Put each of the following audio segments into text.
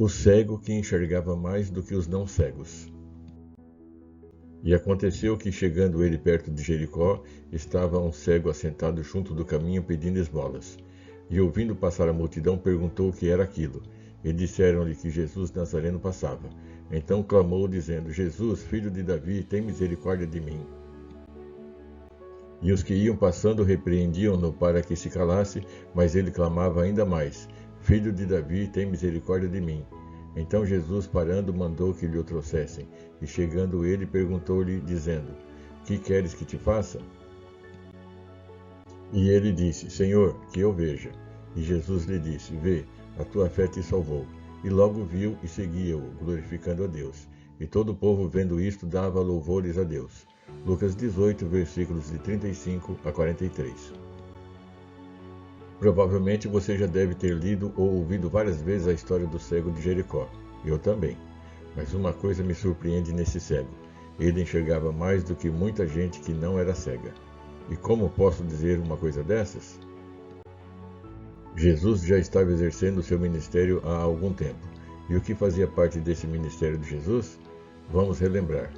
O cego que enxergava mais do que os não cegos. E aconteceu que, chegando ele perto de Jericó, estava um cego assentado junto do caminho pedindo esmolas. E ouvindo passar a multidão, perguntou o que era aquilo. E disseram-lhe que Jesus Nazareno passava. Então clamou, dizendo: Jesus, filho de Davi, tem misericórdia de mim. E os que iam passando repreendiam-no para que se calasse, mas ele clamava ainda mais: Filho de Davi, tem misericórdia de mim. Então Jesus, parando, mandou que lhe o trouxessem. E chegando ele, perguntou-lhe, dizendo: Que queres que te faça? E ele disse: Senhor, que eu veja. E Jesus lhe disse: Vê, a tua fé te salvou. E logo viu e seguia-o, glorificando a Deus. E todo o povo, vendo isto, dava louvores a Deus. Lucas 18, versículos de 35 a 43. Provavelmente você já deve ter lido ou ouvido várias vezes a história do cego de Jericó. Eu também. Mas uma coisa me surpreende nesse cego. Ele enxergava mais do que muita gente que não era cega. E como posso dizer uma coisa dessas? Jesus já estava exercendo o seu ministério há algum tempo. E o que fazia parte desse ministério de Jesus? Vamos relembrar.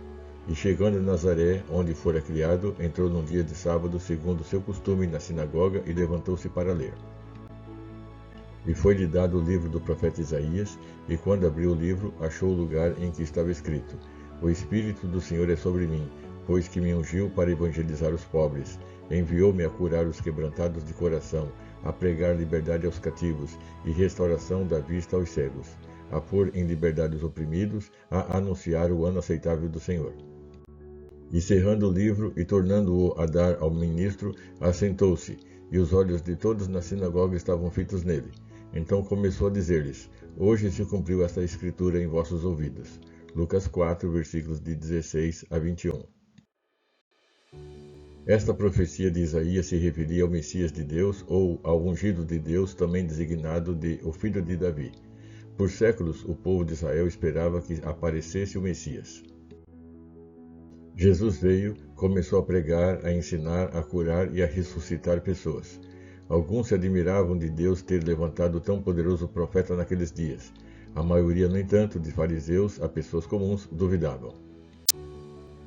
E chegando a Nazaré, onde fora criado, entrou num dia de sábado, segundo o seu costume, na sinagoga, e levantou-se para ler. E foi-lhe dado o livro do profeta Isaías, e quando abriu o livro, achou o lugar em que estava escrito: O Espírito do Senhor é sobre mim, pois que me ungiu para evangelizar os pobres, enviou-me a curar os quebrantados de coração, a pregar liberdade aos cativos e restauração da vista aos cegos, a pôr em liberdade os oprimidos, a anunciar o ano aceitável do Senhor. E cerrando o livro e tornando-o a dar ao ministro, assentou-se, e os olhos de todos na sinagoga estavam fitos nele. Então começou a dizer-lhes: Hoje se cumpriu esta escritura em vossos ouvidos. Lucas 4, versículos de 16 a 21. Esta profecia de Isaías se referia ao Messias de Deus, ou ao ungido de Deus, também designado de o Filho de Davi. Por séculos, o povo de Israel esperava que aparecesse o Messias. Jesus veio, começou a pregar, a ensinar, a curar e a ressuscitar pessoas. Alguns se admiravam de Deus ter levantado tão poderoso profeta naqueles dias. A maioria, no entanto, de fariseus a pessoas comuns, duvidavam.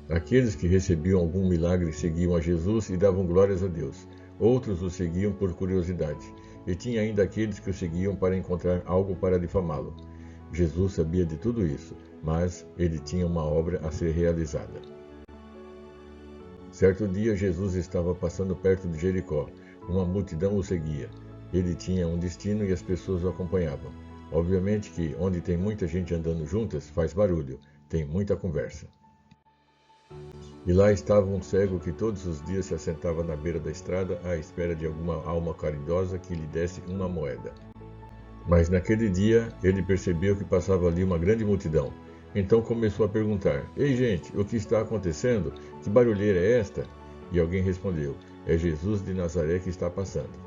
Aqueles que recebiam algum milagre seguiam a Jesus e davam glórias a Deus. Outros o seguiam por curiosidade. E tinha ainda aqueles que o seguiam para encontrar algo para difamá-lo. Jesus sabia de tudo isso, mas ele tinha uma obra a ser realizada. Certo dia, Jesus estava passando perto de Jericó. Uma multidão o seguia. Ele tinha um destino e as pessoas o acompanhavam. Obviamente que, onde tem muita gente andando juntas, faz barulho, tem muita conversa. E lá estava um cego que todos os dias se assentava na beira da estrada à espera de alguma alma caridosa que lhe desse uma moeda. Mas naquele dia ele percebeu que passava ali uma grande multidão. Então começou a perguntar: Ei gente, o que está acontecendo? Que barulheira é esta? E alguém respondeu: É Jesus de Nazaré que está passando.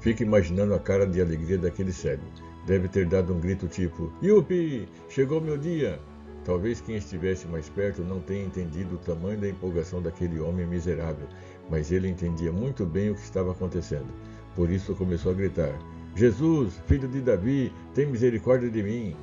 Fica imaginando a cara de alegria daquele cego. Deve ter dado um grito tipo: Yupi! Chegou meu dia! Talvez quem estivesse mais perto não tenha entendido o tamanho da empolgação daquele homem miserável, mas ele entendia muito bem o que estava acontecendo. Por isso começou a gritar: Jesus, filho de Davi, tem misericórdia de mim!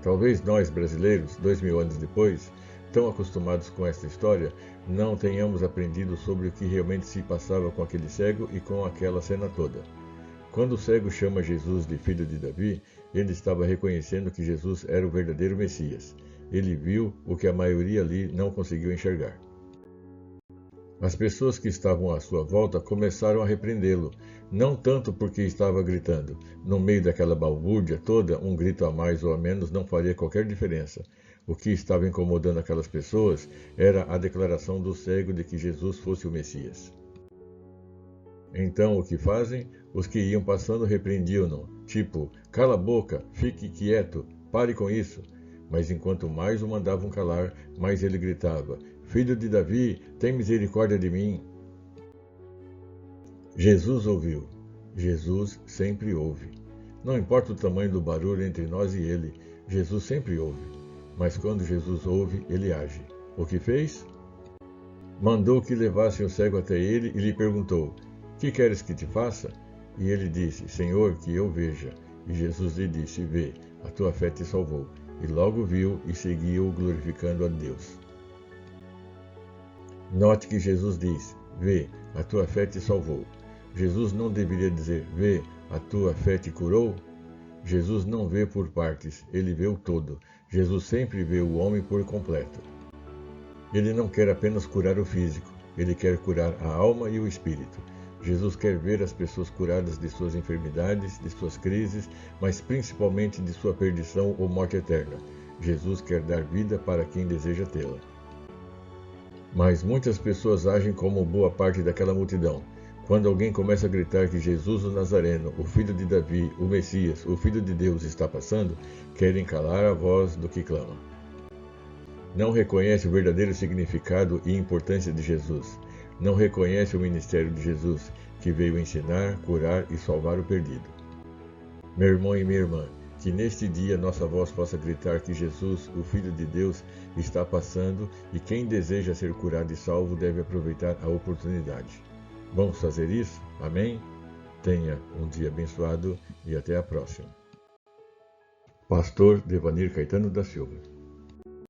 Talvez nós, brasileiros, 2000 anos depois, tão acostumados com esta história, não tenhamos aprendido sobre o que realmente se passava com aquele cego e com aquela cena toda. Quando o cego chama Jesus de filho de Davi, ele estava reconhecendo que Jesus era o verdadeiro Messias. Ele viu o que a maioria ali não conseguiu enxergar. As pessoas que estavam à sua volta começaram a repreendê-lo, não tanto porque estava gritando. No meio daquela balbúrdia toda, um grito a mais ou a menos não faria qualquer diferença. O que estava incomodando aquelas pessoas era a declaração do cego de que Jesus fosse o Messias. Então, o que fazem? Os que iam passando repreendiam-no, tipo: cala a boca, fique quieto, pare com isso. Mas enquanto mais o mandavam calar, mais ele gritava: Filho de Davi, tem misericórdia de mim. Jesus ouviu. Jesus sempre ouve. Não importa o tamanho do barulho entre nós e ele, Jesus sempre ouve. Mas quando Jesus ouve, ele age. O que fez? Mandou que levassem o cego até ele e lhe perguntou: Que queres que te faça? E ele disse: Senhor, que eu veja. E Jesus lhe disse: Vê, a tua fé te salvou. E logo viu e seguiu glorificando a Deus. Note que Jesus diz: Vê, a tua fé te salvou. Jesus não deveria dizer: Vê, a tua fé te curou? Jesus não vê por partes, ele vê o todo. Jesus sempre vê o homem por completo. Ele não quer apenas curar o físico, ele quer curar a alma e o espírito. Jesus quer ver as pessoas curadas de suas enfermidades, de suas crises, mas principalmente de sua perdição ou morte eterna. Jesus quer dar vida para quem deseja tê-la. Mas muitas pessoas agem como boa parte daquela multidão. Quando alguém começa a gritar que Jesus o Nazareno, o filho de Davi, o Messias, o Filho de Deus está passando, querem calar a voz do que clama. Não reconhece o verdadeiro significado e importância de Jesus. Não reconhece o ministério de Jesus, que veio ensinar, curar e salvar o perdido. Meu irmão e minha irmã, que neste dia nossa voz possa gritar que Jesus, o Filho de Deus, está passando e quem deseja ser curado e salvo deve aproveitar a oportunidade. Vamos fazer isso? Amém? Tenha um dia abençoado e até a próxima. Pastor Devanir Caetano da Silva.